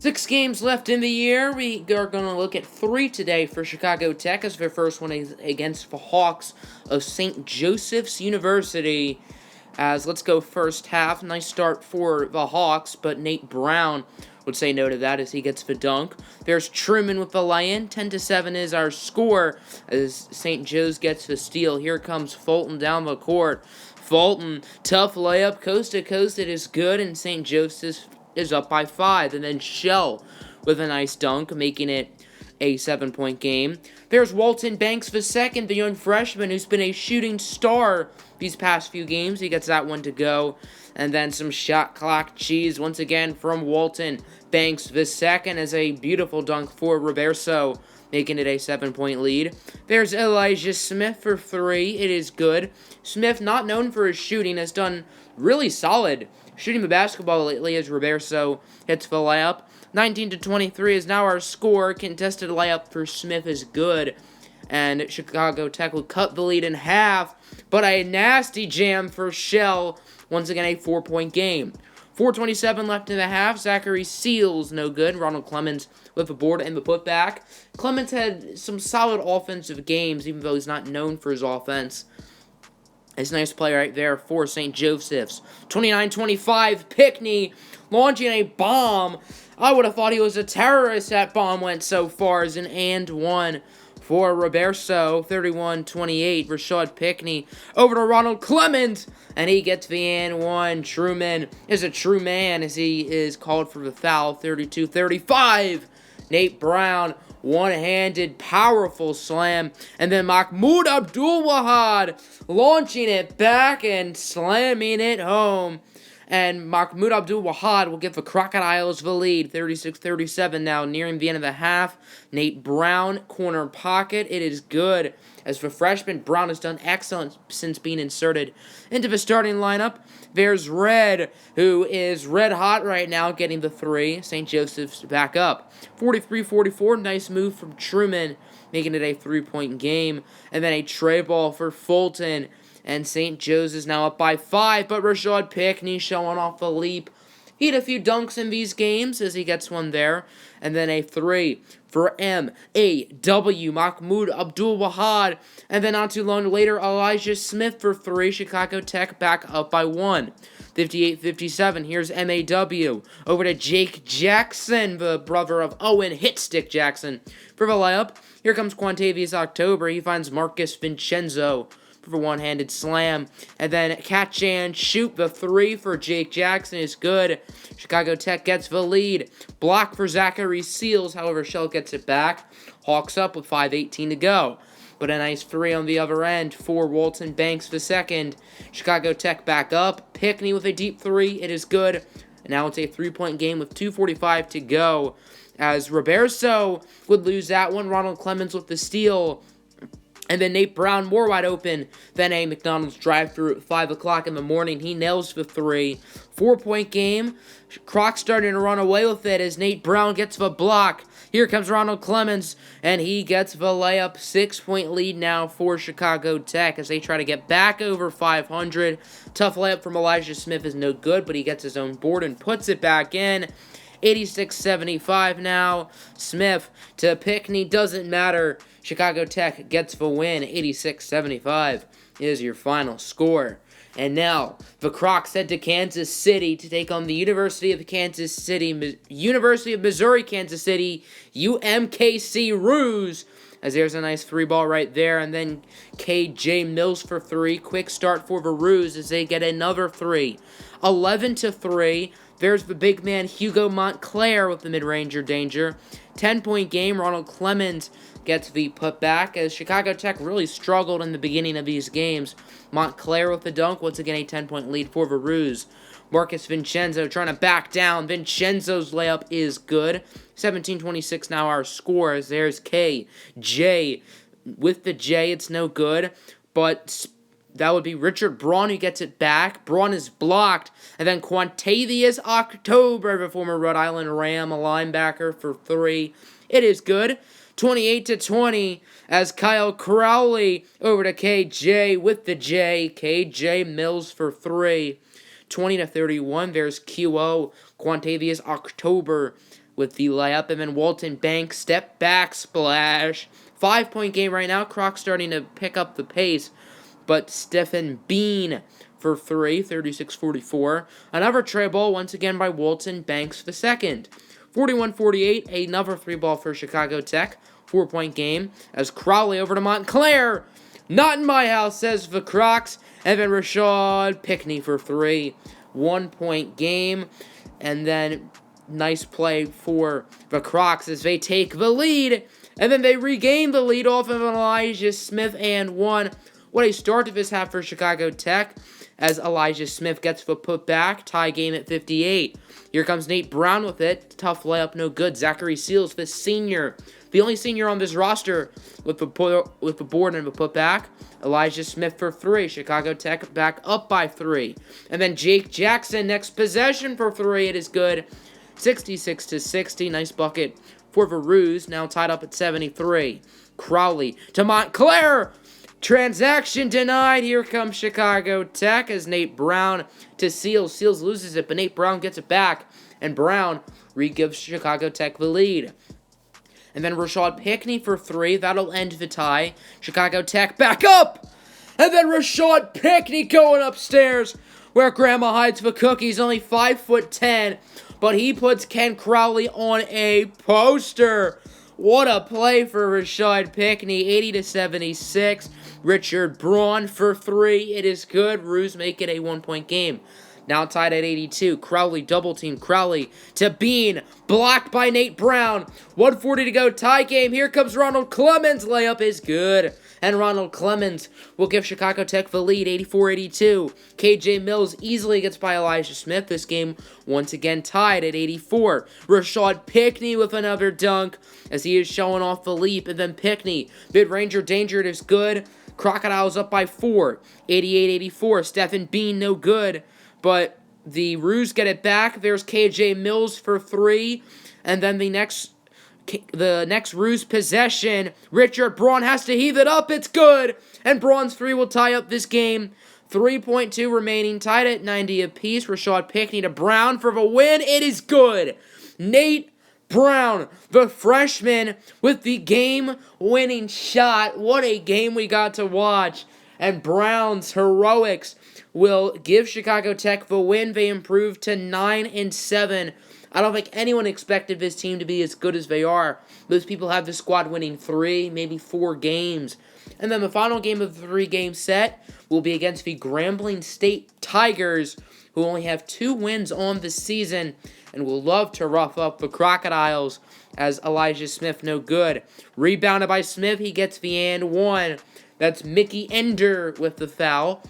6 games left in the year. We are going to look at 3 today for Chicago Tech, as their first one is against the Hawks of St. Joseph's University. As let's go first half. Nice start for the Hawks, but Nate Brown would say no to that as he gets the dunk. There's Truman with the lay-in. 10-7 is our score as St. Joe's gets the steal. Here comes Fulton down the court. Fulton, tough layup, coast to coast. It is good, and St. Joseph's is up by 5. And then Shell with a nice dunk, making it a 7-point game. There's Walton Banks II, the young freshman who's been a shooting star these past few games. He gets that one to go. And then some shot clock cheese once again from Walton Banks II as a beautiful dunk for Roberto, making it a 7-point lead. There's Elijah Smith for 3. It is good. Smith, not known for his shooting, has done really solid shooting the basketball lately as Roberto hits the layup. 19-23 is now our score. Contested layup for Smith is good. And Chicago Tech will cut the lead in half. But a nasty jam for Shell. Once again, a 4-point game. 4:27 left in the half. Zachary Seals, no good. Ronald Clemens with the board and the putback. Clemens had some solid offensive games, even though he's not known for his offense. It's a nice play right there for St. Joseph's. 29-25, Pickney launching a bomb. I would have thought he was a terrorist. That bomb went so far as an and one for Roberto. 31-28, Rashad Pickney over to Ronald Clemens, and he gets the and one. Truman is a true man as he is called for the foul. 32-35, Nate Brown, one-handed, powerful slam. And then Mahmoud Abdul-Wahad launching it back and slamming it home. And Mahmoud Abdul-Wahad will give the Crocodiles the lead. 36-37 now, nearing the end of the half. Nate Brown, corner pocket. It is good. As for freshman, Brown has done excellent since being inserted into the starting lineup. There's Red, who is red hot right now, getting the 3. St. Joseph's back up. 43-44, nice move from Truman, making it a 3-point game. And then a tray ball for Fulton. And St. Joe's is now up by 5, but Rashad Pickney showing off the leap. He had a few dunks in these games as he gets one there. And then a 3 for M.A.W. Mahmoud Abdul-Wahad. And then not too long later, Elijah Smith for 3. Chicago Tech back up by 1. 58-57, here's M.A.W. over to Jake Jackson, the brother of Owen Hitstick Jackson, for the layup. Here comes Quantavious October. He finds Marcus Vincenzo for a one-handed slam. And then catch and shoot. The 3 for Jake Jackson is good. Chicago Tech gets the lead. Block for Zachary Seals. However, Shell gets it back. Hawks up with 5:18 to go. But a nice 3 on the other end for Walton Banks II. Chicago Tech back up. Pickney with a deep 3. It is good. And now it's a 3-point game with 2:45 to go. As Roberto would lose that one. Ronald Clemens with the steal. And then Nate Brown more wide open than a McDonald's drive-thru at 5 o'clock in the morning. He nails the 3. 4-point game. Croc starting to run away with it as Nate Brown gets the block. Here comes Ronald Clemens, and he gets the layup. 6-point lead now for Chicago Tech as they try to get back over 500. Tough layup from Elijah Smith is no good, but he gets his own board and puts it back in. 86-75 now. Smith to Pickney, doesn't matter. Chicago Tech gets the win. 86-75 is your final score. And now, the Crocs head to Kansas City to take on the University of Missouri, Kansas City, UMKC Roos. As there's a nice 3-ball right there. And then KJ Mills for 3. Quick start for the Roos as they get another 3. 11-3. There's the big man Hugo Montclair with the mid-ranger danger. 10-point game. Ronald Clemens gets the putback as Chicago Tech really struggled in the beginning of these games. Montclair with the dunk. Once again, a 10-point lead for the Roos. Marcus Vincenzo trying to back down. Vincenzo's layup is good. 17-26 now our score as there's KJ. With the J, it's no good. But that would be Richard Braun who gets it back. Braun is blocked. And then Quantavious October, the former Rhode Island Ram, a linebacker for 3. It is good. 28-20 as Kyle Crowley over to KJ with the J. KJ Mills for 3. 20-31, there's QO Quantavious October with the layup. And then Walton Banks, step back, splash. 5-point game right now. Croc starting to pick up the pace. But Stephen Bean for 3, 36-44. Another tray ball, once again by Walton Banks the second. 41-48, another 3-ball for Chicago Tech. 4-point game as Crowley over to Montclair. Not in my house, says the Crocs. And then Rashad Pickney for 3. 1-point game. And then nice play for the Crocs as they take the lead. And then they regain the lead off of Elijah Smith and 1. What a start to this half for Chicago Tech as Elijah Smith gets the putback. Tie game at 58. Here comes Nate Brown with it. Tough layup, no good. Zachary Seals, the senior. The only senior on this roster with the board and the putback. Elijah Smith for 3. Chicago Tech back up by 3. And then Jake Jackson, next possession for 3. It is good. 66-60. Nice bucket for the Roos. Now tied up at 73. Crowley to Montclair. Transaction denied. Here comes Chicago Tech as Nate Brown to Seals. Seals loses it, but Nate Brown gets it back. And Brown re-gives Chicago Tech the lead. And then Rashad Pickney for 3. That'll end the tie. Chicago Tech back up. And then Rashad Pickney going upstairs where Grandma hides the cookies. Only 5'10", but he puts Ken Crowley on a poster. What a play for Rashad Pickney. 80-76. Richard Braun for 3. It is good. Roos make it a 1-point game. Now tied at 82. Crowley double team. Crowley to Bean. Blocked by Nate Brown. 1:40 to go. Tie game. Here comes Ronald Clemens. Layup is good. And Ronald Clemens will give Chicago Tech the lead. 84-82. KJ Mills easily gets by Elijah Smith. This game once again tied at 84. Rashad Pickney with another dunk as he is showing off the leap. And then Pickney. Mid-ranger danger. It is good. Crocodiles up by 4. 88-84. Stephen Bean no good. But the Roos get it back. There's KJ Mills for 3. And then the next Roos possession, Richard Braun has to heave it up. It's good. And Braun's 3 will tie up this game. 3.2 remaining, tied at 90 apiece. Rashad Pickney to Brown for the win. It is good. Nate Brown, the freshman, with the game-winning shot. What a game we got to watch. And Brown's heroics will give Chicago Tech the win. They improved to 9-7. I don't think anyone expected this team to be as good as they are. Most people have the squad winning 3, maybe 4 games. And then the final game of the 3-game set will be against the Grambling State Tigers, who only have 2 wins on the season and will love to rough up the Crocodiles as Elijah Smith no good. Rebounded by Smith, he gets the and 1. That's Mickey Ender with the foul.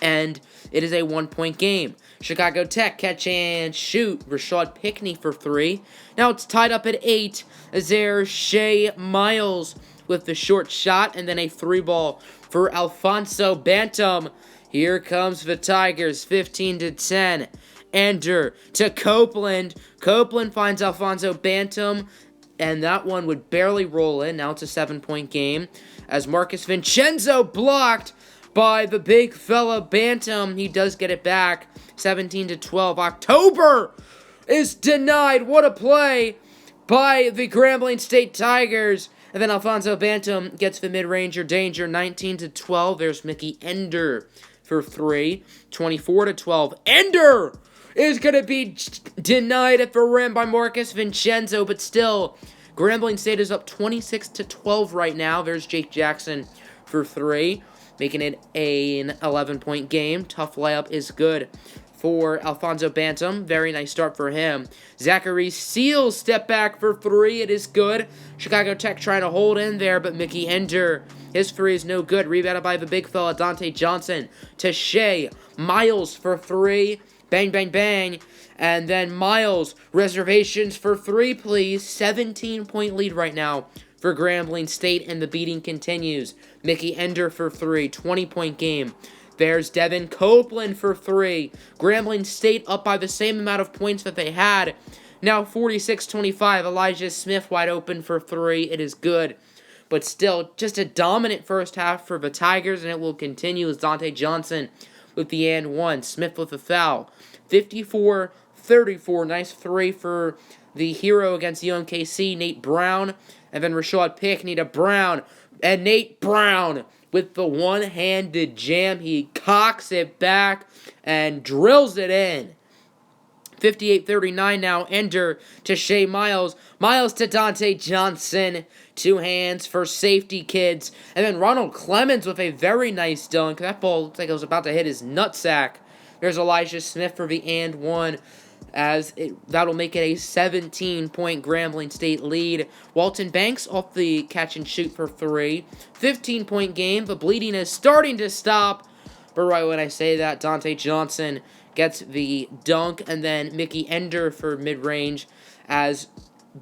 And it is a 1-point game. Chicago Tech catch and shoot. Rashad Pickney for 3. Now it's tied up at 8. As there's Shea Miles with the short shot. And then a 3-ball for Alfonso Bantam. Here comes the Tigers. 15-10. Ender to Copeland. Copeland finds Alfonso Bantam. And that one would barely roll in. Now it's a 7-point game. As Marcus Vincenzo blocked by the big fella Bantam. He does get it back. 17-12. October is denied. What a play by the Grambling State Tigers. And then Alfonso Bantam gets the mid-ranger danger. 19-12. There's Mickey Ender for 3. 24-12. Ender is going to be denied at the rim by Marcus Vincenzo. But still, Grambling State is up 26-12 right now. There's Jake Jackson for 3. Making it an 11-point game. Tough layup is good for Alfonso Bantam. Very nice start for him. Zachary Seals step back for 3. It is good. Chicago Tech trying to hold in there, but Mickey Ender, his 3 is no good. Rebounded by the big fella, Dante Johnson. To Shea Miles for 3. Bang, bang, bang. And then Miles, reservations for 3, please. 17-point lead right now for Grambling State, and the beating continues. Mickey Ender for 3, 20-point game. There's Devin Copeland for 3. Grambling State up by the same amount of points that they had. Now 46-25. Elijah Smith wide open for 3. It is good. But still, just a dominant first half for the Tigers, and it will continue as Dante Johnson with the and 1. Smith with the foul. 54-34. Nice 3 for the hero against UMKC, Nate Brown. And then Rashad Pickney to Brown. And Nate Brown with the one-handed jam. He cocks it back and drills it in. 58-39 now, enter to Shea Miles. Miles to Dante Johnson. Two hands for safety, kids. And then Ronald Clemens with a very nice dunk. That ball looked like it was about to hit his nutsack. There's Elijah Smith for the and one, that'll make it a 17-point Grambling State lead. Walton Banks off the catch and shoot for three. 15-point game. The bleeding is starting to stop. But right when I say that, Dante Johnson gets the dunk, and then Mickey Ender for mid-range, as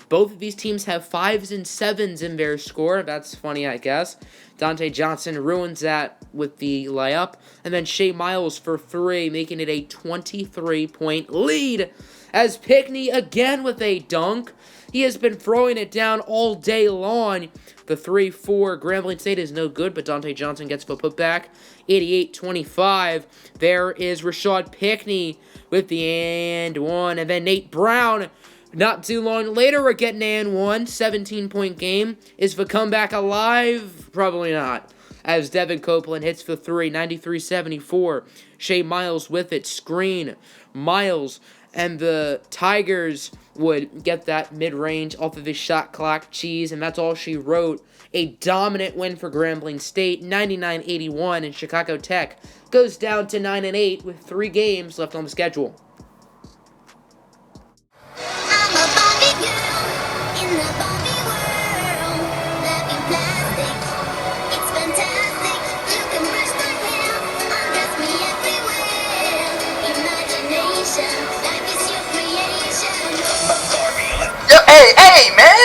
both of these teams have 5s and 7s in their score. That's funny, I guess. Dante Johnson ruins that with the layup, and then Shea Miles for three, making it a 23-point lead, as Pickney again with a dunk. He has been throwing it down all day long. The 3-4 Grambling State is no good, but Dante Johnson gets the putback. 88-25. There is Rashad Pickney with the and one. And then Nate Brown, not too long later, we're getting and one. 17-point game. Is the comeback alive? Probably not. As Devin Copeland hits the three. 93-74. Shea Miles with it. Screen. Miles. And the Tigers would get that mid-range off of his shot clock cheese, and that's all she wrote. A dominant win for Grambling State, 99-81, and Chicago Tech goes down to 9-8 with 3 games left on the schedule. Hey, man!